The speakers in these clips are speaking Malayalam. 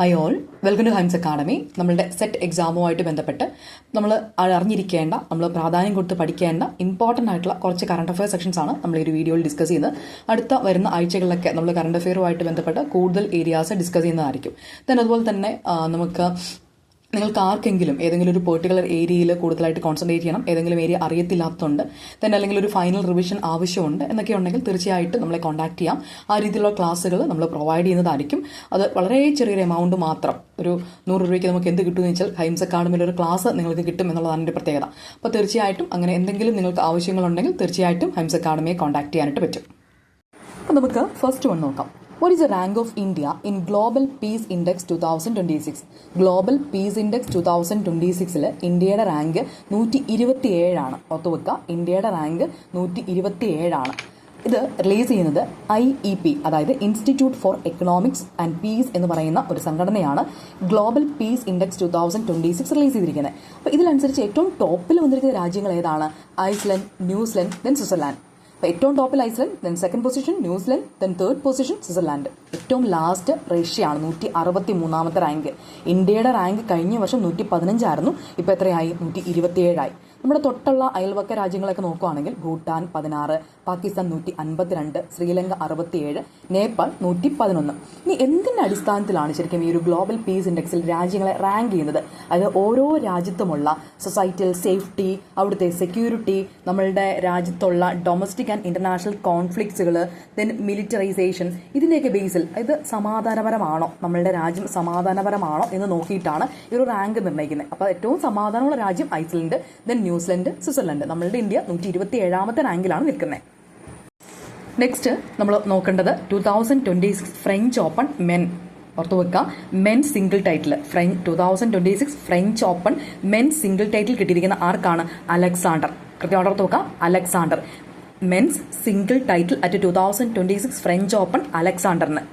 ഹായ് ഓൾ, വെൽക്കം ടു ഹൈംസ് അക്കാഡമി. നമ്മളുടെ സെറ്റ് എക്സാമുമായിട്ട് ബന്ധപ്പെട്ട് നമ്മൾ അറിഞ്ഞിരിക്കേണ്ട, നമ്മൾ പ്രാധാന്യം കൊടുത്ത് പഠിക്കേണ്ട ഇമ്പോർട്ടൻ്റ് ആയിട്ടുള്ള കുറച്ച് കറണ്ട് അഫെയർ സെക്ഷൻസ് ആണ് നമ്മൾ ഈ ഒരു വീഡിയോയിൽ ഡിസ്കസ് ചെയ്യുന്നത്. അടുത്ത വരുന്ന ആഴ്ചകളിലൊക്കെ നമ്മൾ കറണ്ട് അഫെയറുമായിട്ട് ബന്ധപ്പെട്ട് കൂടുതൽ ഏരിയാസ് ഡിസ്കസ് ചെയ്യുന്നതായിരിക്കും. അതുപോലെ തന്നെ നിങ്ങൾക്ക് ആർക്കെങ്കിലും ഏതെങ്കിലും ഒരു പെർട്ടിക്കുലർ ഏരിയയിൽ കൂടുതലായിട്ട് കോൺസെൻട്രേറ്റ് ചെയ്യണം, ഏതെങ്കിലും ഏരിയ അറിയത്തില്ലാത്തതുണ്ട്, തന്നെ അല്ലെങ്കിൽ ഒരു ഫൈനൽ റിവിഷൻ ആവശ്യമുണ്ട് എന്നൊക്കെ ഉണ്ടെങ്കിൽ തീർച്ചയായിട്ടും നമ്മളെ കോൺടാക്ട് ചെയ്യാം. ആ രീതിയിലുള്ള ക്ലാസ്സുകൾ നമ്മൾ പ്രൊവൈഡ് ചെയ്യുന്നതായിരിക്കും. അത് വളരെ ചെറിയൊരു എമൗണ്ട് മാത്രം, ഒരു 100 രൂപയ്ക്ക് നമുക്ക് എന്ത് കിട്ടുമെന്ന് വെച്ചാൽ ഹൈംസ് അക്കാഡമിയിൽ ഒരു ക്ലാസ് നിങ്ങൾക്ക് കിട്ടും എന്നുള്ളതാണ് എൻ്റെ പ്രത്യേകത. അപ്പോൾ തീർച്ചയായിട്ടും അങ്ങനെ എന്തെങ്കിലും നിങ്ങൾക്ക് ആവശ്യങ്ങളുണ്ടെങ്കിൽ തീർച്ചയായിട്ടും ഹൈംസ് അക്കാഡമിയെ കോൺടാക്ട് ചെയ്യാനായിട്ട് പറ്റും. അപ്പോൾ നമുക്ക് ഫസ്റ്റ് വൺ നോക്കാം. What is the rank of India in Global Peace Index 2026? Global Peace Index 2026 ഇന്ത്യയുടെ റാങ്ക് 127 ആണ്. ഓർത്തുവെക്കുക, ഇന്ത്യയുടെ റാങ്ക് 127 ആണ്. ഇത് റിലീസ് ചെയ്യുന്നത് IEP, അതായത് institute four economics and piece എന്ന് പറയുന്ന ഒരു സംഘടനയാണ് ഗ്ലോബൽ പീസ് ഇൻഡെക്സ് 2026 റിലീസ് ചെയ്തിരിക്കുന്നത്. അപ്പോൾ ഇതിനനുസരിച്ച് ഏറ്റവും ടോപ്പിൽ വന്നിരിക്കുന്ന രാജ്യങ്ങൾ ഏതാണ്? Iceland, New Zealand, then Switzerland. അപ്പോൾ ഏറ്റവും ടോപ്പിൽ Iceland, then second position New Zealand, then third position Switzerland. ഏറ്റവും ലാസ്റ്റ് റഷ്യയാണ്, 163ാമത്തെ റാങ്ക്. ഇന്ത്യയുടെ റാങ്ക് കഴിഞ്ഞ വർഷം 115 ആയിരുന്നു, ഇപ്പോൾ എത്രയായി? 127 ആയി. നമ്മുടെ തൊട്ടുള്ള അയൽവക്ക രാജ്യങ്ങളൊക്കെ നോക്കുകയാണെങ്കിൽ ഭൂട്ടാൻ 16, പാകിസ്ഥാൻ 152, ശ്രീലങ്ക 67, നേപ്പാൾ 111. ഇനി എന്തിൻ്റെ അടിസ്ഥാനത്തിലാണ് ശരിക്കും ഈ ഒരു ഗ്ലോബൽ പീസ് ഇൻഡെക്സിൽ രാജ്യങ്ങളെ റാങ്ക് ചെയ്യുന്നത്? അതായത് ഓരോ രാജ്യത്തുമുള്ള സൊസൈറ്റിയൽ സേഫ്റ്റി, അവിടുത്തെ സെക്യൂരിറ്റി, നമ്മളുടെ രാജ്യത്തുള്ള ഡൊമസ്റ്റിക് ആൻഡ് ഇന്റർനാഷണൽ കോൺഫ്ലിക്ട്സുകൾ, ദെൻ മിലിറ്ററൈസേഷൻ, ഇതിൻ്റെയൊക്കെ ബേസിൽ ഇത് സമാധാനപരമാണോ, നമ്മളുടെ രാജ്യം സമാധാനപരമാണോ എന്ന് നോക്കിയിട്ടാണ് ഈ ഒരു റാങ്ക് നിർണ്ണയിക്കുന്നത്. അപ്പോൾ ഏറ്റവും സമാധാനമുള്ള രാജ്യം ഐസ്ലൻഡ്, ദെൻ ന്യൂസിലൻഡ്, സ്വിറ്റ്സർലൻഡ്. നമ്മളുടെ ഇന്ത്യ 127ാമത്തെ റാങ്കിലാണ് നിൽക്കുന്നത്. നെക്സ്റ്റ് നമ്മൾ നോക്കേണ്ടത് 2026 ഫ്രഞ്ച് ഓപ്പൺ മെൻ. ഓർത്തുവെക്കുക, men single title 2026 French open men single title കിട്ടിയിരിക്കുന്ന ആർക്കാണ്? അലക്സാണ്ടർ. കൃത്യമായിട്ട് ഓർത്ത് വെക്കുക, Alexander. Men's single title at 2026 French open അലക്സാണ്ടറിന്.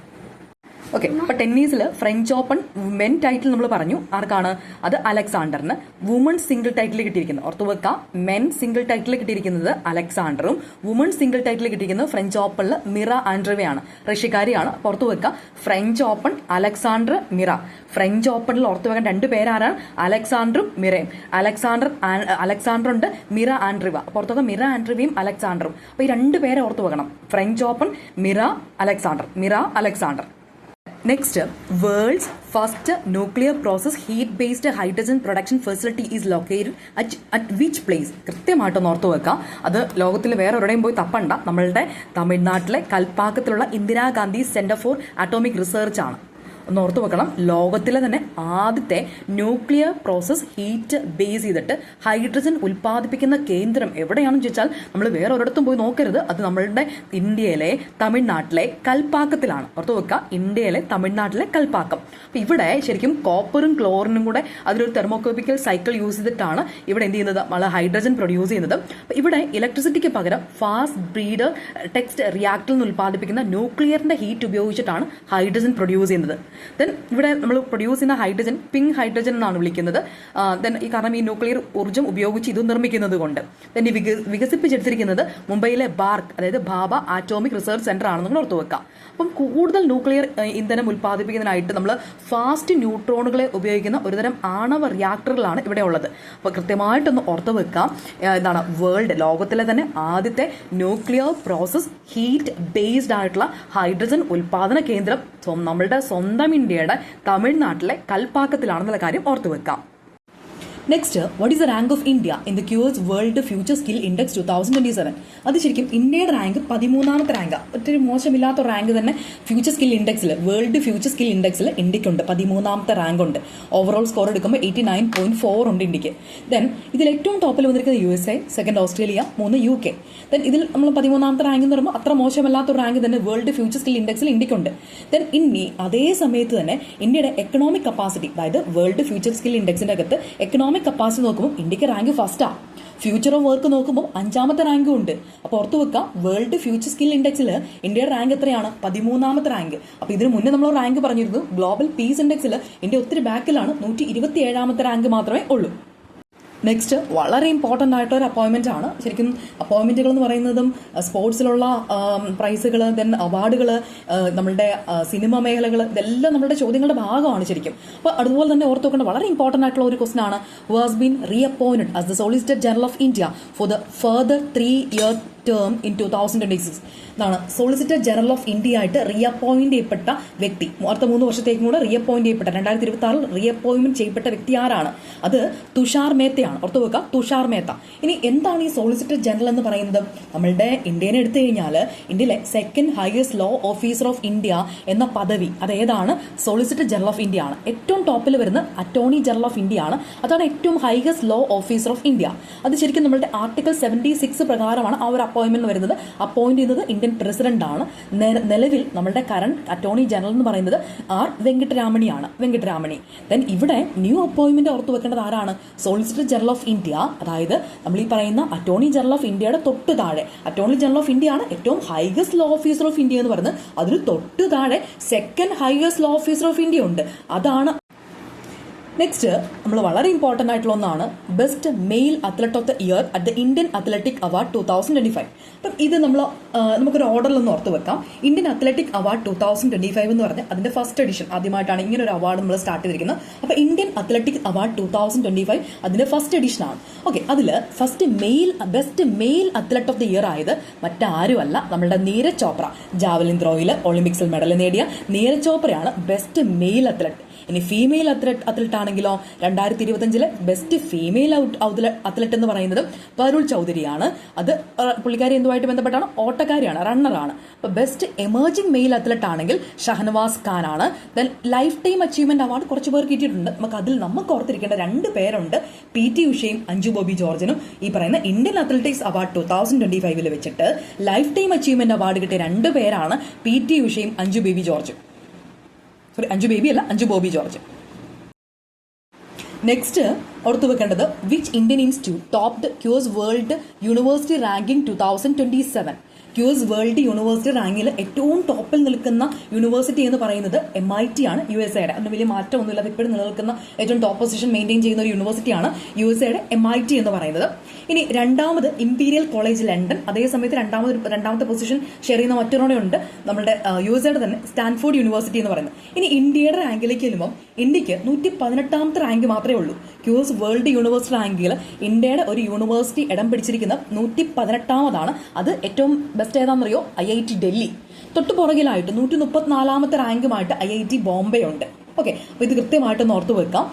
ഓക്കെ, അപ്പോൾ ടെന്നീസിൽ ഫ്രഞ്ച് ഓപ്പൺ മെൻ ടൈറ്റിൽ നമ്മൾ പറഞ്ഞു, ആർക്കാണ്? അത് അലക്സാണ്ടറിന്. വുമൺസ് സിംഗിൾ ടൈറ്റിൽ കിട്ടിയിരിക്കുന്നത്, ഓർത്തുവെക്കുക, മെൻ സിംഗിൾ ടൈറ്റിൽ കിട്ടിയിരിക്കുന്നത് അലക്സാണ്ടറും, വുമൺസ് സിംഗിൾ ടൈറ്റിൽ കിട്ടിയിരിക്കുന്നത് ഫ്രഞ്ച് ഓപ്പണിൽ മിറ ആൻഡ്രിവയാണ്, റഷ്യക്കാരിയാണ്. ഓർത്തുവെക്കുക, ഫ്രഞ്ച് ഓപ്പൺ അലക്സാണ്ടർ, മിറ. ഫ്രഞ്ച് ഓപ്പണിൽ ഓർത്തുവെക്കാൻ 2 പേരാണ്, അലക്സാണ്ടറും മിറയും. അലക്സാണ്ടർ ഉണ്ട്, മിറ ആൻഡ്രിവ. അപ്പോൾ ഓർത്തുവെക്കുക, മിറ ആൻഡ്രിവയും അലക്സാണ്ടറും. അപ്പോൾ ഈ 2 പേരെ ഓർത്തുവെക്കണം. French open Mira Alexander, Mira Alexander. Next, world's first nuclear process heat based hydrogen production facility is located at which place? കൃത്യമായിട്ടൊന്ന് ഓർത്തു വെക്കാം. അത് ലോകത്തിൽ വേറെ എവിടെയും പോയി തപ്പണ്ട, നമ്മളുടെ തമിഴ്നാട്ടിലെ കൽപ്പാക്കത്തിലുള്ള Indira Gandhi centre for atomic research ആണ്. ഒന്ന് ഓർത്തു വെക്കണം, ലോകത്തിലെ തന്നെ ആദ്യത്തെ ന്യൂക്ലിയർ പ്രോസസ് ഹീറ്റ് ബേസ് ചെയ്തിട്ട് ഹൈഡ്രജൻ ഉൽപ്പാദിപ്പിക്കുന്ന കേന്ദ്രം എവിടെയാണെന്ന് ചോദിച്ചാൽ നമ്മൾ വേറെ ഒരിടത്തും പോയി നോക്കരുത്, അത് നമ്മളുടെ ഇന്ത്യയിലെ തമിഴ്നാട്ടിലെ കൽപ്പാക്കത്തിലാണ്. ഓർത്തു വെക്കുക, ഇന്ത്യയിലെ തമിഴ്നാട്ടിലെ കൽപ്പാക്കം. അപ്പോൾ ഇവിടെ ശരിക്കും കോപ്പറും ക്ലോറിനും കൂടെ അതിലൊരു തെർമോകോപ്പിക്കൽ സൈക്കിൾ യൂസ് ചെയ്തിട്ടാണ് ഇവിടെ എന്ത് ചെയ്യുന്നത്? നമ്മൾ ഹൈഡ്രജൻ പ്രൊഡ്യൂസ് ചെയ്യുന്നത്. അപ്പോൾ ഇവിടെ ഇലക്ട്രിസിറ്റിക്ക് പകരം ഫാസ്റ്റ് ബ്രീഡർ ടെക്സ്റ്റ് റിയാക്ടറിൽ നിന്ന് ഉൽപ്പാദിപ്പിക്കുന്ന ന്യൂക്ലിയറിന്റെ ഹീറ്റ് ഉപയോഗിച്ചിട്ടാണ് ഹൈഡ്രജൻ പ്രൊഡ്യൂസ് ചെയ്യുന്നത്. ദെൻ ഇവിടെ നമ്മൾ പ്രൊഡ്യൂസ് ചെയ്യുന്ന ഹൈഡ്രജൻ പിങ്ക് ഹൈഡ്രജൻ എന്നാണ് വിളിക്കുന്നത്. ദെൻ കാരണം ഈ ന്യൂക്ലിയർ ഊർജ്ജം ഉപയോഗിച്ച് ഇത് നിർമ്മിക്കുന്നത് കൊണ്ട് ദെൻ ഈ വികസിപ്പിച്ചെടുത്തിരിക്കുന്നത് മുംബൈയിലെ ബാർക്ക്, അതായത് ഭാഭ ആറ്റോമിക് റിസർച്ച് സെന്റർ ആണെന്ന് നമ്മൾ ഓർത്തു വെക്കാം. അപ്പം കൂടുതൽ ന്യൂക്ലിയർ ഇന്ധനം ഉൽപ്പാദിപ്പിക്കുന്നതിനായിട്ട് നമ്മൾ ഫാസ്റ്റ് ന്യൂട്രോണുകളെ ഉപയോഗിക്കുന്ന ഒരുതരം ആണവ റിയാക്ടറുകളാണ് ഇവിടെ ഉള്ളത്. അപ്പോൾ കൃത്യമായിട്ടൊന്ന് ഓർത്തു വെക്കാം, എന്താണ് ലോകത്തിലെ തന്നെ ആദ്യത്തെ ന്യൂക്ലിയർ പ്രോസസ് ഹീറ്റ് ബേസ്ഡ് ആയിട്ടുള്ള ഹൈഡ്രജൻ ഉൽപാദന കേന്ദ്രം നമ്മളുടെ സ്വന്തം ഇന്ത്യയുടെ തമിഴ്നാട്ടിലെ കൽപ്പാക്കത്തിലാണെന്നുള്ള കാര്യം ഓർത്തു വെക്കാം. Next, what is the rank of India in the QS world future skill index 2027? അത് ശരിക്കും ഇന്ത്യയുടെ റാങ്ക് 13ാമത്തെ റാങ്കാണ്. ഒത്തിരി മോശമില്ലാത്ത റാങ്ക് തന്നെ ഫ്യൂച്ചർ സ്കിൽ ഇൻഡെക്സിൽ, വേൾഡ് ഫ്യൂച്ചർ സ്കിൽ ഇൻഡെക്സിൽ ഇന്ത്യക്കുണ്ട് 13ാമത്തെ റാങ്ക് ഉണ്ട്. ഓവറോൾ സ്കോർ എടുക്കുമ്പോൾ 89.4 ഉണ്ട് ഇന്ത്യക്ക്. ദെൻ ഇതിൽ ഏറ്റവും ടോപ്പിൽ വന്നിരിക്കുന്നത് USA, second Australia, 3 UK. Then ഇതിൽ നമ്മൾ 13ാമത്തെ റാങ്ക് എന്ന് പറയുമ്പോൾ അത്ര മോശമല്ലാത്ത റാങ്ക് തന്നെ വേൾഡ് ഫ്യൂച്ചർ സ്കിൽ ഇൻഡെക്സിൽ ഇന്ത്യക്കുണ്ട്. ദെൻ ഇനി അതേ സമയത്ത് തന്നെ ഇന്ത്യയുടെ എക്കണോമിക് കപ്പാസിറ്റി, അതായത് വേൾഡ് ഫ്യൂച്ചർ സ്കിൽ ഇൻഡെക്സിന്റെ അകത്ത് എക്കണോമിക് കപ്പാസിറ്റി നോക്കുമ്പോൾ ഇന്ത്യക്ക് റാങ്ക് ഫസ്റ്റാ. ഫ്യൂച്ചർ ഓഫ് വർക്ക് നോക്കുമ്പോൾ 5ാമത്തെ റാങ്കും ഉണ്ട്. അപ്പോൾ ഓർത്തു വെക്കുക, വേൾഡ് ഫ്യൂച്ചർ സ്കിൽ ഇൻഡെക്സിൽ ഇന്ത്യയുടെ റാങ്ക് എത്രയാണ്? 13ാമത്തെ റാങ്ക്. അപ്പോൾ ഇതിന് മുന്നേ നമ്മൾ റാങ്ക് പറഞ്ഞിരുന്നു, ഗ്ലോബൽ പീസ് ഇൻഡെക്സിൽ ഇന്ത്യ ഒത്തിരി ബാക്കിലാണ്, 127ാമത്തെ റാങ്ക് മാത്രമേ ഉള്ളൂ. നെക്സ്റ്റ് വളരെ ഇമ്പോർട്ടൻ്റ് ആയിട്ടൊരു അപ്പോയിൻമെൻ്റ് ആണ്. ശരിക്കും അപ്പോയിൻമെൻറ്റുകൾ എന്ന് പറയുന്നതും സ്പോർട്സിലുള്ള പ്രൈസുകൾ, ദെൻ അവാർഡുകൾ, നമ്മളുടെ സിനിമ മേഖലകൾ, ഇതെല്ലാം നമ്മളുടെ ചോദ്യങ്ങളുടെ ഭാഗമാണ് ശരിക്കും. അപ്പോൾ അതുപോലെ തന്നെ ഓർത്ത് വെക്കേണ്ട വളരെ ഇമ്പോർട്ടൻ്റ് ആയിട്ടുള്ള ഒരു ക്വസ്റ്റൻ ആണ്, who has been reappointed as the solicitor general of India for the further 3-year term in 2026 എന്നാണ്. സോളിസിറ്റർ ജനറൽ ഓഫ് ഇന്ത്യ ആയിട്ട് റീഅപ്പോയിന്റ് ചെയ്യപ്പെട്ട വ്യക്തി, അടുത്ത 3 വർഷത്തേക്കും കൂടെ റീഅപ്പോയിന്റ് ചെയ്യപ്പെട്ട 2026 റീഅപ്പോയിന്റ്മെന്റ് ചെയ്യപ്പെട്ട വ്യക്തി ആരാണ്? അത് തുഷാർ മേത്തയാണ്. ഓർത്തു വെക്കുക, തുഷാർ മേത്ത. ഇനി എന്താണ് ഈ സോളിസിറ്റർ ജനറൽ എന്ന് പറയുന്നത്? നമ്മളുടെ ഇന്ത്യനെ എടുത്തു കഴിഞ്ഞാൽ ഇന്ത്യയിലെ second highest law officer of India എന്ന പദവി അതേതാണ്? സോളിസിറ്റർ ജനറൽ ഓഫ് ഇന്ത്യ ആണ്. ഏറ്റവും ടോപ്പിൽ വരുന്ന അറ്റോർണി ജനറൽ ഓഫ് ഇന്ത്യ ആണ്. അതാണ് ഏറ്റവും highest law officer of India. അത് ശരിക്കും നമ്മളുടെ ആർട്ടിക്കിൾ 76 പ്രകാരമാണ് ആ ഒരു അപ്പോയിന്റ്മെന്റ് വരുന്നത്. അപ്പോയിന്റ് ചെയ്യുന്നത് ഇന്ത്യൻ പ്രസിഡന്റ് ആണ്. നിലവിൽ നമ്മുടെ കറന്റ് അറ്റോർണി ജനറൽ എന്ന് പറയുന്നത് ആർ വെങ്കിട്ടരാമണിയാണ്. ദെൻ ഇവിടെ ന്യൂ അപ്പോയിന്റ്മെന്റ് ഓർത്തു വെക്കേണ്ടത് ആരാണ്? Solicitor general of India. അതായത് നമ്മൾ ഈ പറയുന്ന അറ്റോർണി ജനറൽ ഓഫ് ഇന്ത്യയുടെ തൊട്ട് താഴെ അറ്റോർണി ജനറൽ ഓഫ് ഇന്ത്യ ആണ് ഏറ്റവും highest law officer of India എന്ന് പറയുന്നത്. അതിന് തൊട്ട് താഴെ second highest law officer of India ഉണ്ട്. അതാണ്. നെക്സ്റ്റ് നമ്മൾ വളരെ ഇമ്പോർട്ടൻ്റ് ആയിട്ടുള്ള ഒന്നാണ് best male athlete of the year at the Indian athletic award 2025. അപ്പം ഇത് നമുക്കൊരു ഓർഡറിലൊന്ന് ഓർത്ത് വെക്കാം. ഇന്ത്യൻ അത്ലറ്റിക് അവാർഡ് 2025 എന്ന് പറഞ്ഞാൽ അതിന്റെ ഫസ്റ്റ് എഡിഷൻ ആദ്യമായിട്ടാണ് ഇങ്ങനെ ഒരു അവാർഡ് നമ്മൾ സ്റ്റാർട്ട് ചെയ്തിരിക്കുന്നത്. അപ്പോൾ ഇന്ത്യൻ അത്ലറ്റിക് അവാർഡ് 2025 അതിന്റെ ഫസ്റ്റ് എഡിഷൻ ആണ്. ഓക്കെ, അതിൽ best male athlete of the year ആയത് മറ്റാരുമല്ല, നമ്മളുടെ നീരജ് ചോപ്ര. ജാവലിൻ ത്രോയിൽ ഒളിമ്പിക്സിൽ മെഡൽ നേടിയ നീരജ് ചോപ്രയാണ് ബെസ്റ്റ് മെയിൽ അത്ലറ്റ്. ഇനി ഫീമെയിൽ അത്ലറ്റ് ആണെങ്കിലോ 2025 ബെസ്റ്റ് ഫീമെയിൽ അത്ലറ്റ് എന്ന് പറയുന്നത് പരുൾ ചൗധരിയാണ്. അത് പുള്ളിക്കാരി എന്തുമായിട്ട് ബന്ധപ്പെട്ടാണ്? ഓട്ടക്കാരിയാണ്, റണ്ണറാണ്. അപ്പോൾ ബെസ്റ്റ് എമേർജിംഗ് മെയിൽ അത്ലറ്റ് ആണെങ്കിൽ ഷഹനവാസ് ഖാൻ ആണ്. Then life time achievement award കുറച്ച് പേർക്ക് കിട്ടിയിട്ടുണ്ട്. നമുക്ക് ഓർത്തിരിക്കേണ്ട 2 പേരുണ്ട്, PT ഉഷയും അഞ്ജു ബോബി ജോർജിനും. ഈ പറയുന്ന ഇന്ത്യൻ അത്ലറ്റിക്സ് അവാർഡ് 2025 വെച്ചിട്ട് ലൈഫ് ടൈം അച്ചീവ്മെന്റ് അവാർഡ് കിട്ടിയ 2 പേരാണ് PT ഉഷയും അഞ്ജു ബോബി ജോർജ്. നെക്സ്റ്റ് ഓർത്തു വെക്കേണ്ടത് which Indian institute topped QS world university ranking 2027. QS world university റാങ്കിൽ ഏറ്റവും ടോപ്പിൽ നിൽക്കുന്ന യൂണിവേഴ്സിറ്റി എന്ന് പറയുന്നത് MIT ആണ്, USA-യുടെ. അതിന് വലിയ മാറ്റമൊന്നുമില്ല, അത് ഇപ്പോഴും നിലനിൽക്കുന്ന ഏറ്റവും ടോപ്പ് പൊസിഷൻ മെയിൻറ്റെയിൻ ചെയ്യുന്ന ഒരു യൂണിവേഴ്സിറ്റിയാണ് USA-യുടെ MIT എന്ന് പറയുന്നത്. ഇനി രണ്ടാമത് ഇംപീരിയൽ കോളേജ് ലണ്ടൻ. അതേസമയത്ത് രണ്ടാമത്തെ പൊസിഷൻ ഷെയർ ചെയ്യുന്ന മറ്റൊരെണ്ണമുണ്ട്, നമ്മുടെ USA-യുടെ തന്നെ സ്റ്റാൻഫോർഡ് യൂണിവേഴ്സിറ്റി എന്ന് പറയുന്നത്. ഇനി ഇന്ത്യയുടെ റാങ്കിലേക്ക് ചെല്ലുമ്പോൾ ഇന്ത്യക്ക് 118ാമത്തെ റാങ്ക് മാത്രമേ ഉള്ളൂ. ക്യൂസ് വേൾഡ് യൂണിവേഴ്സിറ്റി റാങ്കിൽ ഇന്ത്യയുടെ ഒരു യൂണിവേഴ്സിറ്റി ഇടം പിടിച്ചിരിക്കുന്ന 118ാമതാണ്. അത് ഏറ്റവും ബെസ്റ്റ് ഏതാണെന്നറിയോ? IIT ഡൽഹി. തൊട്ടു പുറകിലായിട്ട് 134ാമത്തെ റാങ്കുമായിട്ട് IIT ബോംബെ ഉണ്ട്. ഓക്കെ, അപ്പോൾ ഇത് കൃത്യമായിട്ടൊന്ന് ഓർത്ത് വെക്കാം.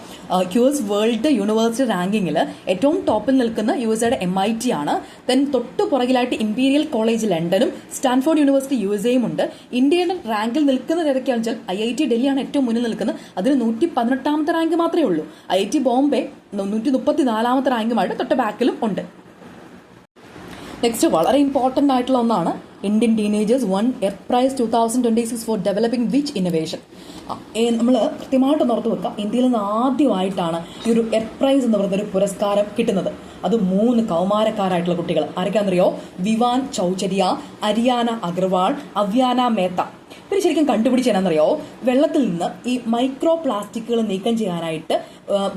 ക്യൂസ് വേൾഡ് യൂണിവേഴ്സിറ്റി റാങ്കിങ്ങിൽ ഏറ്റവും ടോപ്പിൽ നിൽക്കുന്ന USA-യുടെ MIT ആണ്. ദെൻ തൊട്ടു പുറകിലായിട്ട് ഇംപീരിയൽ കോളേജ് ലണ്ടനും സ്റ്റാൻഫോർഡ് യൂണിവേഴ്സിറ്റി USA-യും ഉണ്ട്. ഇന്ത്യയുടെ റാങ്കിൽ നിൽക്കുന്നത് ഏതൊക്കെയാണെന്ന് വെച്ചാൽ IIT ഡൽഹിയാണ് ഏറ്റവും മുന്നിൽ നിൽക്കുന്നത്. അതിന് 118ാമത്തെ റാങ്ക് മാത്രമേ ഉള്ളൂ. IIT ബോംബെ 134ാമത്തെ റാങ്കുമായിട്ട് തൊട്ട് ബാക്കിലും ഉണ്ട്. നെക്സ്റ്റ് വളരെ ഇമ്പോർട്ടൻ്റ് ആയിട്ടുള്ള ഒന്നാണ് Indian teenagers one earth prize 2026 for developing which innovation. നമ്മൾ കൃത്യമായിട്ട് ഓർത്ത് വെക്കാം, ഇന്ത്യയിൽ നിന്ന് ആദ്യമായിട്ടാണ് ഈ ഒരു എർത്ത് പ്രൈസ് എന്ന് പറയുന്ന ഒരു പുരസ്കാരം കിട്ടുന്നത്. അത് 3 കൗമാരക്കാരായിട്ടുള്ള കുട്ടികൾ. ആരൊക്കെയാണെന്നറിയോ? വിവാൻ ചൗചരിയ, അരിയാന അഗർവാൾ, അവ്യാന മേത്ത. ഇവർ ശരിക്കും കണ്ടുപിടിച്ചതെന്നറിയോ? വെള്ളത്തിൽ നിന്ന് ഈ മൈക്രോ പ്ലാസ്റ്റിക്കുകൾ നീക്കം ചെയ്യാനായിട്ട്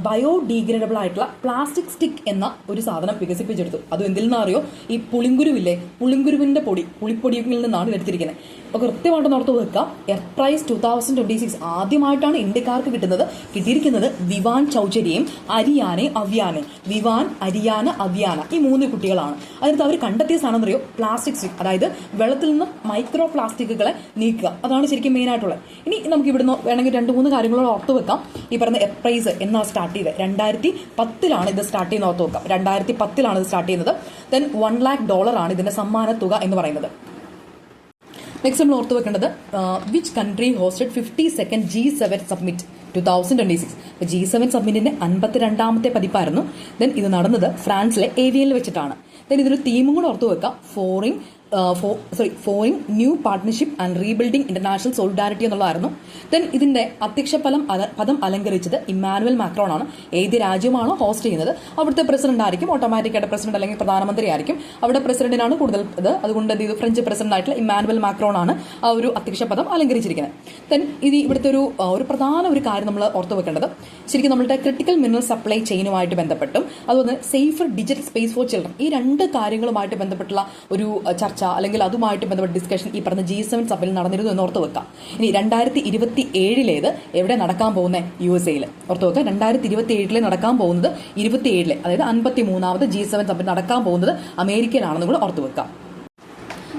ബയോഡീഗ്രേഡബിൾ ആയിട്ടുള്ള പ്ലാസ്റ്റിക് സ്റ്റിക്ക് എന്ന ഒരു സാധനം വികസിപ്പിച്ചെടുത്തു. അത് എന്തിൽ നിന്നറിയോ? ഈ പുളിങ്കുരുവില്ലേ, പുളിങ്കുരുവിന്റെ പുളിപ്പൊടിയിൽ നിന്നാണ് എടുത്തിരിക്കുന്നത്. അപ്പോൾ കൃത്യമായിട്ട് ഓർത്ത് വെക്കുക, എർത്ത് പ്രൈസ് 2026 ആദ്യമായിട്ടാണ് ഇന്ത്യക്കാർക്ക് കിട്ടിയിരിക്കുന്നത് വിവാൻ ചൗചരിയും അരിയാനയും അവ്യാനയും. വിവാൻ, അരിയാന, അവ്യാന ഈ 3 കുട്ടികളാണ്. അതിനകത്ത് അവർ കണ്ടെത്തിയ സാധനം അറിയോ? Plastic stick. അതായത് വെള്ളത്തിൽ നിന്ന് മൈക്രോ പ്ലാസ്റ്റിക്കുകളെ നീക്കുക. അതാണ് ശരിക്കും മെയിൻ ആയിട്ടുള്ളത്. ഇനി നമുക്ക് ഇവിടുന്ന് വേണമെങ്കിൽ 2-3 കാര്യങ്ങളോട് ഓർത്ത് വെക്കാം. ഈ പറഞ്ഞ എർത്ത് പ്രൈസ് എന്നാ സ്റ്റാർട്ട് ചെയ്തത്? 2010 ഇത് സ്റ്റാർട്ട് ചെയ്യുന്ന ഓർത്ത് വെക്കാം. 2010 ഇത് സ്റ്റാർട്ട് ചെയ്യുന്നത്. ദെൻ $1 lakh ആണ് ഇതിന്റെ സമ്മാന തുക എന്ന് പറയുന്നത്. നെക്സ്റ്റ് നമ്മൾ ഓർത്ത് വെക്കേണ്ടത് which country hosted 52nd G7 summit 2026. G7 സബ്മിറ്റിന്റെ 52ാമത്തെ പതിപ്പായിരുന്നു. ദെൻ ഇത് നടന്നത് ഫ്രാൻസിലെ ഏവിയനിൽ വെച്ചിട്ടാണ്. ദെൻ ഇതിനൊരു തീമും കൂടെ ഓർത്ത് വെക്കാം, foreign new partnership and rebuilding international solidarity എന്നുള്ളതായിരുന്നു. ദെൻ ഇതിന്റെ അധ്യക്ഷ പദം അലങ്കരിച്ചത് ഇമ്മാനുവൽ മാക്രോൺ ആണ്. ഏത് രാജ്യമാണോ ഹോസ്റ്റ് ചെയ്യുന്നത് അവിടുത്തെ പ്രസിഡന്റ് ആയിരിക്കും, ഓട്ടോമാറ്റിക്കായിട്ട് പ്രസിഡന്റ് അല്ലെങ്കിൽ പ്രധാനമന്ത്രി ആയിരിക്കും. അവിടെ പ്രസിഡന്റിനാണ് കൂടുതൽ ഇത്. അതുകൊണ്ട് ഇത് ഫ്രഞ്ച് പ്രസിഡന്റ് ആയിട്ടുള്ള ഇമ്മാനുവൽ മാക്രോൺ ആണ് ആ ഒരു അധ്യക്ഷ പദം അലങ്കരിച്ചിരിക്കുന്നത്. ദെൻ ഇത് ഇവിടുത്തെ ഒരു പ്രധാന ഒരു കാര്യം നമ്മൾ ഓർത്തു വെക്കേണ്ടത്, ശരിക്കും നമ്മളുടെ ക്രിട്ടിക്കൽ മിനറൽ സപ്ലൈ ചെയിനുമായിട്ട് ബന്ധപ്പെട്ടും അതുപോലെ safer digital space for children, ഈ രണ്ട് കാര്യങ്ങളുമായിട്ട് ബന്ധപ്പെട്ടുള്ള ഒരു ചർച്ച അല്ലെങ്കിൽ അതുമായിട്ട് ബന്ധപ്പെട്ട ഡിസ്കഷൻ ഈ പറഞ്ഞ G7 സഭയിൽ നടന്നിരുന്നു എന്ന് ഓർത്ത് വെക്കാം. ഇനി 2027 എവിടെ നടക്കാൻ പോകുന്നത്? USA ഓർത്ത് വെക്കാം. 2027 നടക്കാൻ പോകുന്നത് 27 അതായത് 53ാമത് G7 സഭ നടക്കാൻ പോകുന്നത് അമേരിക്കയിലാണെന്ന് കൂടെ ഓർത്ത് വെക്കാം.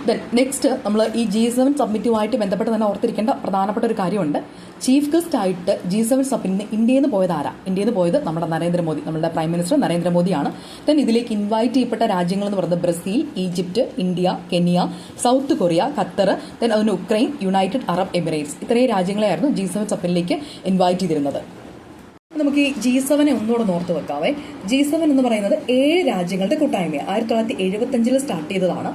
ദെൻ നെക്സ്റ്റ് നമ്മൾ ഈ G7 സബ്മിറ്റുമായിട്ട് ബന്ധപ്പെട്ട് തന്നെ ഓർത്തിരിക്കേണ്ട പ്രധാനപ്പെട്ട ഒരു കാര്യമുണ്ട്. ചീഫ് ഗസ്റ്റ് ആയിട്ട് G7 സബ്മിറ്റിന് ഇന്ത്യയിൽ നിന്ന് പോയത് ആരാ? ഇന്ത്യയിൽ നിന്ന് പോയത് നമ്മുടെ നരേന്ദ്രമോദി, നമ്മുടെ പ്രൈം മിനിസ്റ്റർ നരേന്ദ്രമോദിയാണ്. ദെൻ ഇതിലേക്ക് ഇൻവൈറ്റ് ചെയ്യപ്പെട്ട രാജ്യങ്ങൾ എന്ന് പറയുന്നത് Brazil, Egypt, India, Kenya, south Korea, Qatar, then അതിന് ഉക്രൈൻ, യുണൈറ്റഡ് അറബ് എമിറേറ്റ്സ്, ഇത്രയും രാജ്യങ്ങളെയായിരുന്നു G7 സബ്മിറ്റിലേക്ക് ഇൻവൈറ്റ് ചെയ്തിരുന്നത്. നമുക്ക് ഈ G7 ഒന്നുകൂടെ ഓർത്ത് വെക്കാവേ. G7 എന്ന് പറയുന്നത് 7 രാജ്യങ്ങളുടെ കൂട്ടായ്മയാണ്. 1975 സ്റ്റാർട്ട് ചെയ്തതാണ്.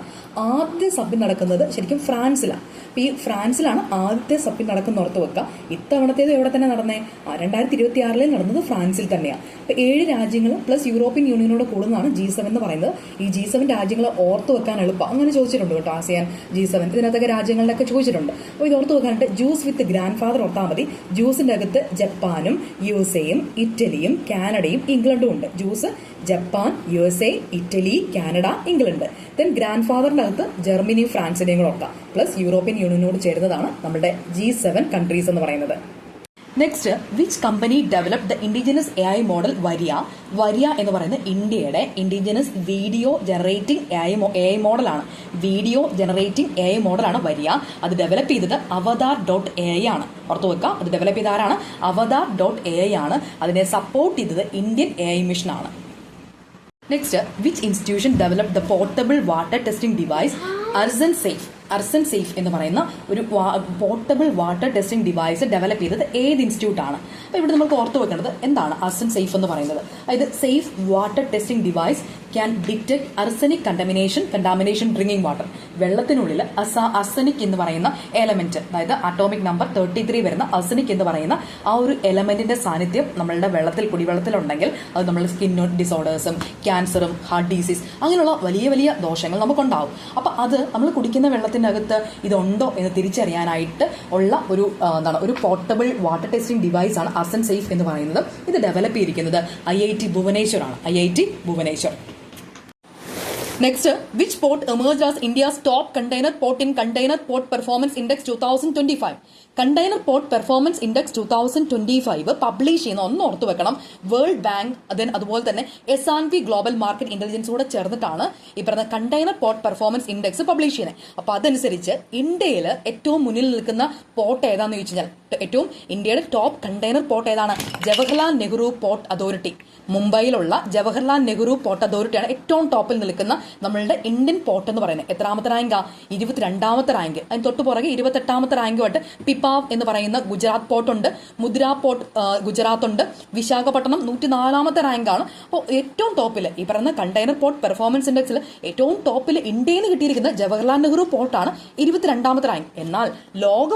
ആദ്യ സബ്മിറ്റ് നടക്കുന്നത് ശരിക്കും ഫ്രാൻസിലാണ്. ഈ ഫ്രാൻസിലാണ് ആദ്യത്തെ സബ്മിറ്റ് നടക്കുന്ന ഓർത്ത് വെക്കുക. ഇത്തവണത്തേത് എവിടെ തന്നെ നടന്നേ? 2026 നടന്നത് ഫ്രാൻസിൽ തന്നെയാണ്. അപ്പോൾ 7 രാജ്യങ്ങൾ പ്ലസ് യൂറോപ്യൻ യൂണിയനോട് കൂടുന്നതാണ് G7 എന്ന് പറയുന്നത്. ഈ G7 രാജ്യങ്ങൾ ഓർത്ത് വെക്കാൻ എളുപ്പം. അങ്ങനെ ചോദിച്ചിട്ടുണ്ട് കേട്ടോ, ASEAN G7 ഇതിനകത്തൊക്കെ രാജ്യങ്ങളിലൊക്കെ ചോദിച്ചിട്ടുണ്ട്. അപ്പോൾ ഇത് ഓർത്ത് വെക്കാനായിട്ട് ജ്യൂസ് വിത്ത് ഗ്രാൻഡ് ഫാദർ ഓർത്താൽ മതി. ജ്യൂസിന്റെ അകത്ത് ജപ്പാനും USA, ഇറ്റലിയും കാനഡയും ഇംഗ്ലണ്ടും ഉണ്ട്. ജ്യൂസ് Japan, USA, Italy, Canada, England. Then grand ഫാദറിന്റെ അകത്ത് ജർമ്മനിയും ഫ്രാൻസിനെയും കൂടെ ഓർക്കാം. പ്ലസ് യൂറോപ്യൻ യൂണിയനോട് ചേരുന്നതാണ് നമ്മുടെ G7 കൺട്രീസ് എന്ന് പറയുന്നത്. Next, which company develop the indigenous AI model വരിയ എന്ന് പറയുന്നത് ഇന്ത്യയുടെ ഇൻഡിജിനസ് വീഡിയോ ജനറേറ്റിംഗ് AI മോഡലാണ്. വീഡിയോ ജനറേറ്റിംഗ് AI മോഡലാണ് വരിയ. അത് ഡെവലപ്പ് ചെയ്തത് Avatar.ai ആണ്. ഓർത്തു വെക്കുക, അത് ഡെവലപ്പ് ചെയ്ത ആരാണ്? Avatar.ai ആണ്. അതിനെ സപ്പോർട്ട് ചെയ്തത് ഇന്ത്യൻ AI മിഷൻ ആണ്. Next, which institution develop the portable water testing device Arsen Safe എന്ന് പറയുന്ന ഒരു portable water testing device develop ചെയ്തത് ഏത് ഇൻസ്റ്റിറ്റ്യൂട്ടാണ്? അപ്പോൾ ഇവിടെ നമുക്ക് ഓർത്ത് വെക്കേണ്ടത് എന്താണ് അർസൻ സേഫ് എന്ന് പറയുന്നത്? അതായത് safe water testing device can detect arsenic contamination drinking water. വെള്ളത്തിനുള്ളിൽ അർസനിക് എന്ന് പറയുന്ന എലമെന്റ്, അതായത് അറ്റോമിക് നമ്പർ 33 വരുന്ന അർസനിക് എന്ന് പറയുന്ന ആ ഒരു എലമെന്റിന്റെ സാന്നിധ്യം നമ്മളുടെ കുടിവെള്ളത്തിലുണ്ടെങ്കിൽ അത് നമ്മളുടെ സ്കിൻ ഡിസോർഡേഴ്സും ക്യാൻസറും ഹാർട്ട് ഡിസീസ് അങ്ങനെയുള്ള വലിയ വലിയ ദോഷങ്ങൾ നമുക്കുണ്ടാവും. അപ്പോൾ അത് നമ്മൾ കുടിക്കുന്ന വെള്ളത്തിനകത്ത് ഇതുണ്ടോ എന്ന് തിരിച്ചറിയാനായിട്ട് ഉള്ള ഒരു പോർട്ടബിൾ വാട്ടർ ടെസ്റ്റിംഗ് ഡിവൈസ് ആണ് അർസൻ സേഫ് എന്ന് പറയുന്നത്. ഇത് ഡെവലപ്പ് ചെയ്തിരിക്കുന്നത് IIT ഭുവനേശ്വർ ആണ്. IIT Bhubaneswar. Next, which port emerged as India's top container port in Container Port Performance Index 2025? Container port performance index 2025 publish ചെയ്യുന്ന ഒന്ന് ഓർത്തു വെക്കണം. വേൾഡ് ബാങ്ക് അതുപോലെ തന്നെ S&P ഗ്ലോബൽ മാർക്കറ്റ് ഇന്റലിജൻസ് കൂടെ ചേർന്നിട്ടാണ് ഈ പറഞ്ഞ container port performance index publish ചെയ്യുന്നത്. അപ്പൊ അതനുസരിച്ച് ഇന്ത്യയിൽ ഏറ്റവും മുന്നിൽ നിൽക്കുന്ന പോർട്ട് ഏതാണെന്ന് ചോദിച്ചു കഴിഞ്ഞാൽ ഏറ്റവും ഇന്ത്യയുടെ ടോപ്പ് കണ്ടെയ്നർ പോർട്ട് ഏതാണ്? Jawaharlal Nehru port authority. മുംബൈയിലുള്ള ജവഹർലാൽ നെഹ്റു പോർട്ട് അതോറിറ്റിയാണ് ഏറ്റവും ടോപ്പിൽ നിൽക്കുന്ന നമ്മളുടെ ഇന്ത്യൻ പോർട്ട് എന്ന് പറയുന്നത്. എത്രാമത്തെ റാങ്കാ? 22ാമത്തെ റാങ്ക്. അതിന് തൊട്ട് പുറകെ 28ാമത്തെ റാങ്കുമായിട്ട് പിപ്പാവ് എന്ന് പറയുന്ന ഗുജറാത്ത് പോർട്ട് ഉണ്ട്, മുദ്ര പോർട്ട് ഗുജറാത്ത് ഉണ്ട്, വിശാഖപട്ടണം 104ാമത്തെ റാങ്കാണ്. അപ്പോൾ ഏറ്റവും ടോപ്പിൽ ഈ പറയുന്ന കണ്ടെയ്നർ പോർട്ട് പെർഫോമൻസ് ഇൻഡെക്സിൽ ഏറ്റവും ടോപ്പിൽ ഇന്ത്യയിൽ നിന്ന് കിട്ടിയിരിക്കുന്ന ജവഹർലാൽ നെഹ്റു പോർട്ടാണ് 22ാമത്തെ റാങ്ക്. എന്നാൽ ലോക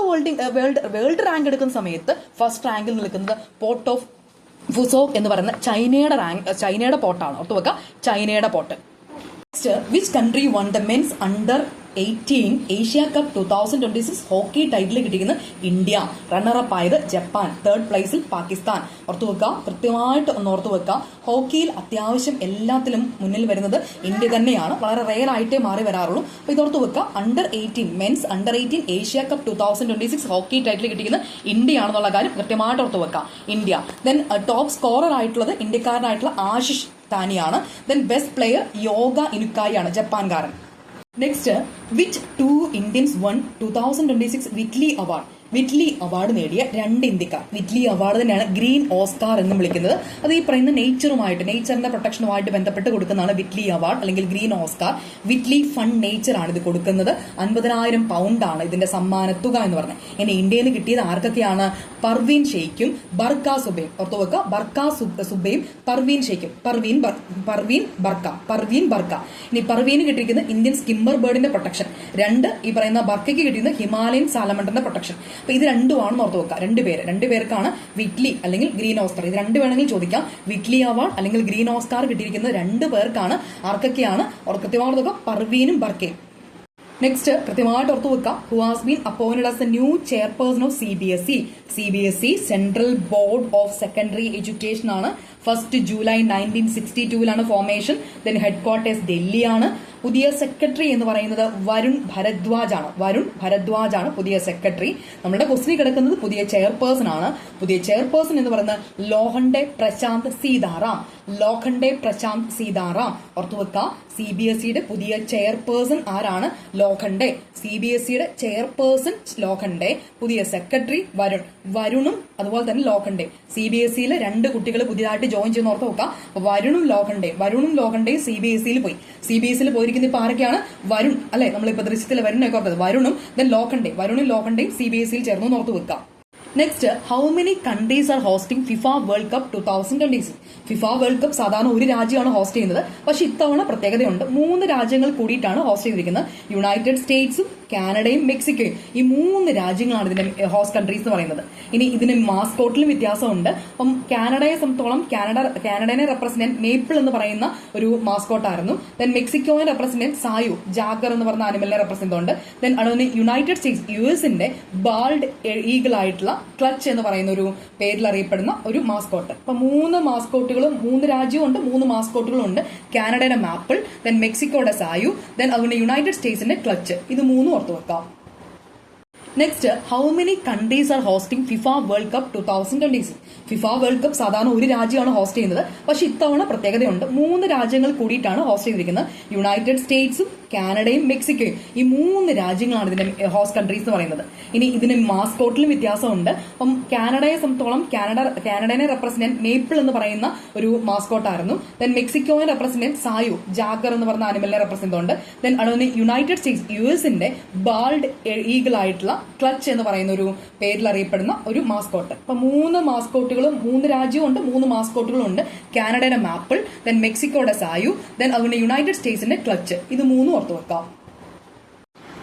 വേൾഡ് റാങ്ക് എടുക്കുന്ന സമയത്ത് ഫസ്റ്റ് റാങ്കിൽ നിൽക്കുന്നത് പോർട്ട് ഓഫ് ഫുസോക് എന്ന് പറയുന്ന ചൈനയുടെ പോർട്ടാണ്. ഓർത്തു വെക്കുക, ചൈനയുടെ port. Next, which country one the men's under 18 Asia cup 2026 hockey title കിട്ടിയിരിക്കുന്ന ഇന്ത്യ. റണ്ണറപ്പ് ആയത് ജപ്പാൻ. തേർഡ് പ്ലേസിൽ പാകിസ്ഥാൻ. ഓർത്തു വെക്കുക, കൃത്യമായിട്ട് ഒന്ന് ഓർത്തു വെക്കുക. ഹോക്കിയിൽ അത്യാവശ്യം എല്ലാത്തിലും മുന്നിൽ വരുന്നത് ഇന്ത്യ തന്നെയാണ്. വളരെ റെയർ ആയിട്ടേ മാറി വരാറുള്ളൂ. അപ്പോൾ ഇത് ഓർത്തു വെക്കുക. Men's under 18 Asia cup 2026 hockey title കിട്ടിയിരിക്കുന്ന ഇന്ത്യ ആണെന്നുള്ള കാര്യം കൃത്യമായിട്ട് ഓർത്തു വെക്കുക. ഇന്ത്യ. ദെൻ ടോപ്പ് സ്കോറർ ആയിട്ടുള്ളത് ഇന്ത്യക്കാരനായിട്ടുള്ള ആശിഷ് താനിയാണ്. Then best player Yoga Inukai ആണ്, ജപ്പാൻകാരൻ. Next, which 2 Indians won 2026 Whitley award? Whitley award നേടിയ 2 ഇന്ത്യക്കാർ. വിറ്റ്ലി അവാർഡ് തന്നെയാണ് ഗ്രീൻ ഓസ്കാർ എന്നും വിളിക്കുന്നത്. അത് ഈ പറയുന്ന നേച്ചറിന്റെ പ്രൊട്ടക്ഷനുമായിട്ട് ബന്ധപ്പെട്ട് കൊടുക്കുന്നതാണ് വിറ്റ്ലി അവാർഡ് അല്ലെങ്കിൽ green Oscar. Whitley fund nature ആണ് ഇത് കൊടുക്കുന്നത്. 50,000 പൗണ്ടാണ് ഇതിന്റെ സമ്മാനത്തുക എന്ന് പറഞ്ഞത്. ഇനി ഇന്ത്യയിൽ നിന്ന് കിട്ടിയത് ആർക്കൊക്കെയാണ്? പർവീൻ ഷെയ്ഖും ബർക്ക സുബയും. ഓർത്തുവെക്കുക, ബർക്ക സുബയും പർവീൻ ഷെയ്ഖും. പർവീൻ ബർക്ക. ഇനി പർവീന് കിട്ടിയിരിക്കുന്നത് ഇന്ത്യൻ സ്കിമ്മർ ബേർഡിന്റെ പ്രൊട്ടക്ഷൻ. 2 ഈ പറയുന്ന ബർക്കയ്ക്ക് കിട്ടിയത് ഹിമാലയൻ സാലമണ്ടറിന്റെ പ്രൊട്ടക്ഷൻ. അപ്പൊ ഇത് രണ്ടുമാണെന്ന് ഓർത്ത് വെക്കുക. രണ്ടുപേർക്കാണ് വിറ്റ്ലി അല്ലെങ്കിൽ ഗ്രീൻ ഓസ്കാർ. ഇത് 2 വേണമെങ്കിൽ ചോദിക്കാം. വിറ്റ്ലി അവാർഡ് അല്ലെങ്കിൽ ഗ്രീൻ ഓസ്കാർ കിട്ടിയിരിക്കുന്നത് 2 പേർക്കാണ്. ആർക്കൊക്കെയാണ്? കൃത്യമായിട്ട് നോക്കുക, പർവീനും ബർക്കയും. നെക്സ്റ്റ് കൃത്യമായിട്ട് ഓർത്തു വെക്കുക, who has been appointed as the new chairperson of CBSE central board of secondary education ആണ്. 1 July 1962 formation. Then headquarters ഡൽഹിയാണ്. പുതിയ സെക്രട്ടറി എന്ന് പറയുന്നത് വരുൺ ഭരദ്വാജ് ആണ് പുതിയ സെക്രട്ടറി. നമ്മുടെ ക്വസ്റ്റിൽ കിടക്കുന്നത് പുതിയ ചെയർപേഴ്സൺ ആണ്. പുതിയ ചെയർപേഴ്സൺ എന്ന് പറയുന്നത് ലോഖണ്ഡെ പ്രശാന്ത് സീതാറാം. ഓർത്തുവെക്കുക, CBSEയുടെ പുതിയ ചെയർപേഴ്സൺ ആരാണ്? ലോഖണ്ഡെ. CBSEയുടെ ചെയർപേഴ്സൺ ലോഖണ്ഡെ, പുതിയ സെക്രട്ടറി വരുണും അതുപോലെ തന്നെ ലോഖണ്ഡെ. CBSEയിലെ 2 കുട്ടികൾ പുതിയതായിട്ട് ജോയിൻ ചെയ്യുന്ന ഓർത്ത് നോക്കാം. വരുണും ലോഖണ്ഡെയും CBSEയിൽ പോയി. CBSEയിൽ പോയിരിക്കുന്ന ഇപ്പൊ ആരൊക്കെയാണ്? വരുൺ അല്ലെ, നമ്മളിപ്പോ ദൃശ്യത്തിൽ വരുണൊക്കെ ഓർത്തത്. വരുണും ലോഖണ്ഡെയും CBSEയിൽ ചേർന്നു ഓർത്ത് വെക്കാം. Next, how many countries are hosting FIFA world cup 2026? FIFA world cup സാധാരണ ഒരു രാജ്യമാണ് ഹോസ്റ്റ് ചെയ്യുന്നത്. പക്ഷെ ഇത്തവണ പ്രത്യേകതയുണ്ട്. 3 രാജ്യങ്ങൾ കൂടിയിട്ടാണ് ഹോസ്റ്റ് ചെയ്തിരിക്കുന്നത്. യുണൈറ്റഡ് സ്റ്റേറ്റ്സും കാനഡയും മെക്സിക്കോയും. ഈ 3 രാജ്യങ്ങളാണ് ഇതിന്റെ ഹോസ്റ്റ് കൺട്രീസ് എന്ന് പറയുന്നത്. ഇനി ഇതിന് മാസ്കോട്ടിലും വ്യത്യാസമുണ്ട്. അപ്പം കാനഡയെ സംബന്ധിച്ചോളം കാനഡനെ റെപ്രസെന്റ് മേപ്പിൾ എന്ന് പറയുന്ന ഒരു മാസ്കോട്ടായിരുന്നു. ദെൻ മെക്സിക്കോയെ റെപ്രസെന്റ് സായു ജാഗർ എന്ന് പറയുന്ന ആനിമലിനെ റെപ്രസെന്റ് ഉണ്ട്. ദെൻ അതുപോലെ യുണൈറ്റഡ് സ്റ്റേറ്റ്സ് US-ന്റെ ബാൾഡ് ഈഗിൾ ആയിട്ടുള്ള ക്ലച്ച് എന്ന് പറയുന്ന ഒരു പേരിൽ അറിയപ്പെടുന്ന ഒരു മാസ്കോട്ട്. അപ്പൊ 3 മാസ്കോട്ടുകളും 3 രാജ്യവും ഉണ്ട്, 3 മാസ്കോട്ടുകളും ഉണ്ട്. കാനഡയുടെ മാപ്പിൾ, ദെൻ മെക്സിക്കോയുടെ സായു, ദെൻ അതുപോലെ യുണൈറ്റഡ് സ്റ്റേറ്റ്സിന്റെ ക്ലച്ച്. ഇത് 3 ഓർത്തു വെക്കാം. Next, how many countries are hosting FIFA world cup 2026? FIFA world cup സാധാരണ ഒരു രാജ്യമാണ് ഹോസ്റ്റ് ചെയ്യുന്നത്. പക്ഷെ ഇത്തവണ പ്രത്യേകതയുണ്ട്. 3 രാജ്യങ്ങൾ കൂടിയിട്ടാണ് ഹോസ്റ്റ് ചെയ്തിരിക്കുന്നത്. യുണൈറ്റഡ് സ്റ്റേറ്റ്സും കാനഡയും മെക്സിക്കോയും. ഈ 3 രാജ്യങ്ങളാണ് ഇതിന്റെ ഹോസ്റ്റ് കൺട്രീസ് എന്ന് പറയുന്നത്. ഇനി ഇതിന് മാസ്കോട്ടിലും വ്യത്യാസമുണ്ട്. അപ്പം കാനഡയെ സംബന്ധിച്ചോളം കാനഡനെ റെപ്രസെന്റ് മേപ്പിൾ എന്ന് പറയുന്ന ഒരു മാസ്കോട്ടായിരുന്നു. ദെൻ മെക്സിക്കോയെ റെപ്രസെന്റ് സായു ജാഗർ എന്ന് പറയുന്ന ആനിമലിനെ റെപ്രസെന്റ് ഉണ്ട്. ദെൻ അതുപോലെ യുണൈറ്റഡ് സ്റ്റേറ്റ്സ് US-ന്റെ ബാൾഡ് ഈഗിൾ ആയിട്ടുള്ള ക്ലച്ച് എന്ന് പറയുന്ന ഒരു പേരിൽ അറിയപ്പെടുന്ന ഒരു മാസ്കോട്ട്. അപ്പൊ 3 മാസ്കോട്ടുകളും 3 രാജ്യവും ഉണ്ട്, 3 മാസ്കോട്ടുകളും ഉണ്ട്. കാനഡയുടെ മാപ്പിൾ, ദെൻ മെക്സിക്കോയുടെ സായു, ദെൻ അതുപോലെ യുണൈറ്റഡ് സ്റ്റേറ്റ്സിന്റെ ക്ലച്ച്. ഇത് 3 ഓർത്തു വെക്കാം.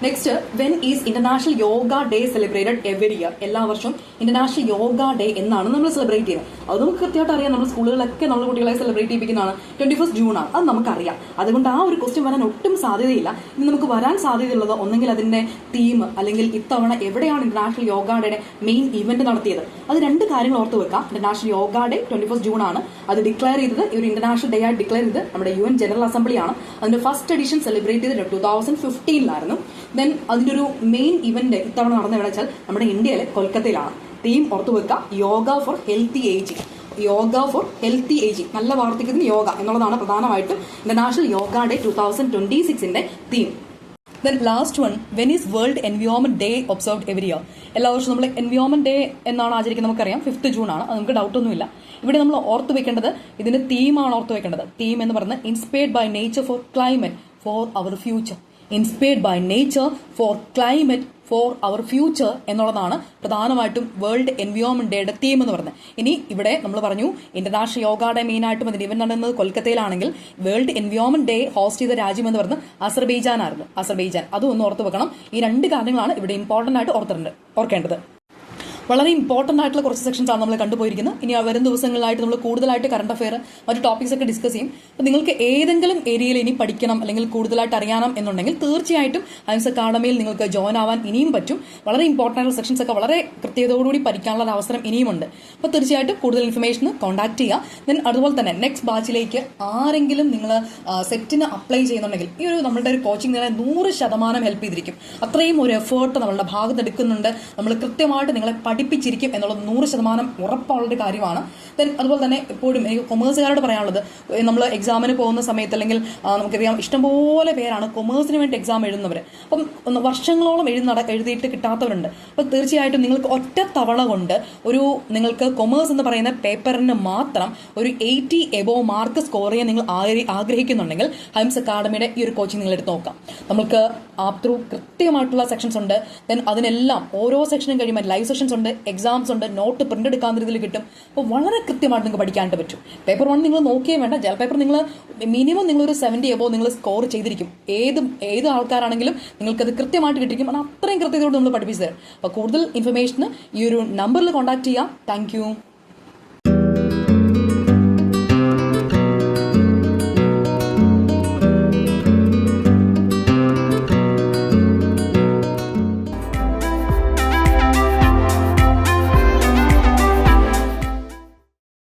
Next, when is international yoga day celebrated every year? എല്ലാ വർഷവും ഇന്റർനാഷണൽ യോഗ ഡേ എന്നാണ് നമ്മൾ സെലിബ്രേറ്റ് ചെയ്യുന്നത്. അത് നമുക്ക് കൃത്യമായിട്ട് അറിയാം. നമ്മൾ സ്കൂളുകളിലൊക്കെ നമ്മൾ കുട്ടികളെ സെലിബ്രേറ്റ് ചെയ്യിപ്പിക്കുന്നതാണ്. 21 ജൂണാണ്. അത് നമുക്കറിയാം. അതുകൊണ്ട് ആ ഒരു ക്വസ്റ്റ്യൻ വരാൻ ഒട്ടും സാധ്യതയില്ല. ഇനി നമുക്ക് വരാൻ സാധ്യതയുള്ളത് ഒന്നെങ്കിൽ അതിന്റെ തീം, അല്ലെങ്കിൽ ഇത്തവണ എവിടെയാണ് ഇന്റർനാഷണൽ യോഗ ഡേയുടെ മെയിൻ ഇവന്റ് നടത്തിയത്. അത് 2 കാര്യങ്ങൾ ഓർത്ത് വെക്കാം. International yoga day 21 ജൂണാണ്. അത് ഡിക്ലെയർ ചെയ്തത്, ഈ ഒരു ഇന്റർനാഷണൽ ഡേ ആയിട്ട് ഡിക്ലെയർ ചെയ്തത് നമ്മുടെ UN ജനറൽ അസംബ്ലിയാണ്. അതിന്റെ ഫസ്റ്റ് എഡിഷൻ സെലിബ്രേറ്റ് ചെയ്തത് 2015 ദെൻ അതിന്റെ ഒരു മെയിൻ ഇവന്റ് ഇത്തവണ നടന്ന എവിടെ വെച്ചാൽ നമ്മുടെ ഇന്ത്യയിലെ കൊൽക്കത്തയിലാണ്. തീം ഓർത്തു വെക്കുക, യോഗ ഫോർ ഹെൽത്തി ഏജിങ്. നല്ല വാർത്തകത്തിന് യോഗ എന്നുള്ളതാണ് പ്രധാനമായിട്ടും international yoga day 2026 theme. Then last one, when is world environment day observed every year? എല്ലാ വർഷവും നമ്മൾ എൻവയോൺമെന്റ് ഡേ എന്നാണ് ആചരിക്കുന്നത്. നമുക്കറിയാം 5 ജൂണാണ്. അത് നമുക്ക് ഡൗട്ടൊന്നുമില്ല. ഇവിടെ നമ്മൾ ഓർത്തു വെക്കേണ്ടത് ഇതിന്റെ തീമാണ് ഓർത്തു വെക്കേണ്ടത്. തീം എന്ന് പറയുന്നത് inspired by nature for climate for our future. Inspired by nature for climate for our future എന്നുള്ളതാണ് പ്രധാനമായിട്ടും വേൾഡ് എൻവയോൺമെന്റ് ഡേയുടെ തീം എന്ന് പറയുന്നത്. ഇനി ഇവിടെ നമ്മൾ പറഞ്ഞു ഇന്റർനാഷണൽ യോഗ ഡേ മെയിനായിട്ടും അതിന്റെ ഇവന്റ് നടന്നത് കൊൽക്കത്തയിലാണെങ്കിൽ വേൾഡ് എൻവയോൺമെന്റ് ഡേ ഹോസ്റ്റ് ചെയ്ത രാജ്യം എന്ന് പറയുന്നത് അസർബൈജാൻ. അതും ഒന്ന് ഓർത്ത് വെക്കണം. ഈ 2 കാര്യങ്ങളാണ് ഇവിടെ ഇമ്പോർട്ടന്റ് ആയിട്ട് ഓർക്കേണ്ടത്. വളരെ ഇമ്പോർട്ടന്റ് ആയിട്ടുള്ള കുറച്ച് സെക്ഷൻസ് ആണ് നമ്മൾ കണ്ടുപോയിരിക്കുന്നത്. ഇനി വരും ദിവസങ്ങളിലായിട്ട് നമ്മൾ കൂടുതലായിട്ട് കറണ്ട് അഫെയർ മറ്റു ടോപ്പിക്സ് ഒക്കെ ഡിസ്കസ് ചെയ്യും. അപ്പോൾ നിങ്ങൾക്ക് ഏതെങ്കിലും ഏരിയയിൽ ഇനി പഠിക്കണം അല്ലെങ്കിൽ കൂടുതലായിട്ട് അറിയണം എന്നുണ്ടെങ്കിൽ തീർച്ചയായിട്ടും ഐംസ് അക്കാഡമിയിൽ നിങ്ങൾക്ക് ജോയിൻ ആവാൻ ഇനിയും പറ്റും. വളരെ ഇമ്പോർട്ടൻ്റ് ആയിട്ടുള്ള സെക്ഷൻസ് ഒക്കെ വളരെ കൃത്യതയോടുകൂടി പഠിക്കാനുള്ള ഒരു അവസരം ഇനിയുമുണ്ട്. അപ്പോൾ തീർച്ചയായിട്ടും കൂടുതൽ ഇൻഫർമേഷന് കോൺടാക്ട് ചെയ്യുക. ദെൻ അതുപോലെ തന്നെ നെക്സ്റ്റ് ബാച്ചിലേക്ക് ആരെങ്കിലും നിങ്ങൾ സെറ്റിന് അപ്ലൈ ചെയ്യുന്നുണ്ടെങ്കിൽ ഈ ഒരു നമ്മളുടെ ഒരു കോച്ചിങ് നിങ്ങളെ 100% ഹെൽപ്പ് ചെയ്തിരിക്കും. അത്രയും ഒരു എഫേർട്ട് നമ്മളുടെ ഭാഗത്ത് എടുക്കുന്നുണ്ട്. നമ്മൾ കൃത്യമായിട്ട് നിങ്ങളെ പഠിപ്പിച്ചിരിക്കും എന്നുള്ളത് 100% ഉറപ്പുള്ളൊരു കാര്യമാണ്. ദെൻ അതുപോലെ തന്നെ എപ്പോഴും എനിക്ക് കൊമേഴ്സുകാരോട് പറയാനുള്ളത്, നമ്മൾ എക്സാമിന് പോകുന്ന സമയത്ത് അല്ലെങ്കിൽ നമുക്കറിയാം ഇഷ്ടംപോലെ പേരാണ് കൊമേഴ്സിന് വേണ്ടി എക്സാം എഴുതുന്നവർ. അപ്പം വർഷങ്ങളോളം എഴുതിയിട്ട് കിട്ടാത്തവരുണ്ട്. അപ്പം തീർച്ചയായിട്ടും നിങ്ങൾക്ക് ഒറ്റ തവണ കൊണ്ട് നിങ്ങൾക്ക് കൊമേഴ്സ് എന്ന് പറയുന്ന പേപ്പറിന് മാത്രം ഒരു 80 എബോവ് മാർക്ക് സ്കോർ ചെയ്യാൻ നിങ്ങൾ ആഗ്രഹിക്കുന്നുണ്ടെങ്കിൽ ഹൈംസ് അക്കാഡമിയുടെ ഈ ഒരു കോച്ചിങ് നിങ്ങൾ എടുത്ത് നോക്കാം. നമുക്ക് ആപ് ത്രൂ കൃത്യമായിട്ടുള്ള സെക്ഷൻസ് ഉണ്ട്. ദെൻ അതിനെല്ലാം ഓരോ സെക്ഷനും കഴിയുമ്പോൾ ലൈവ് സെഷൻസ് ഉണ്ട്, എക്സാംസ് ഉണ്ട്, നോട്ട് പ്രിന്റ് എടുക്കാൻ രീതിയിൽ കിട്ടും. അപ്പോൾ വളരെ കൃത്യമായിട്ട് നിങ്ങൾക്ക് പഠിക്കാനായിട്ട് പറ്റും. പേപ്പർ 1 നിങ്ങൾ നോക്കിയേ വേണ്ട, ജെൽ പേപ്പർ നിങ്ങൾ മിനിമം നിങ്ങളൊരു 70 എബോവ് നിങ്ങൾ സ്കോർ ചെയ്തിരിക്കും. ഏത് ആൾക്കാരാണെങ്കിലും നിങ്ങൾക്കത് കൃത്യമായിട്ട് കിട്ടിയിരിക്കും. അത് അത്രയും കൃത്യതയോട് നമ്മൾ പഠിപ്പിച്ചു തരും. അപ്പോൾ കൂടുതൽ ഇൻഫർമേഷന് ഈ ഒരു നമ്പറിൽ കോൺടാക്ട് ചെയ്യാം. Thank you.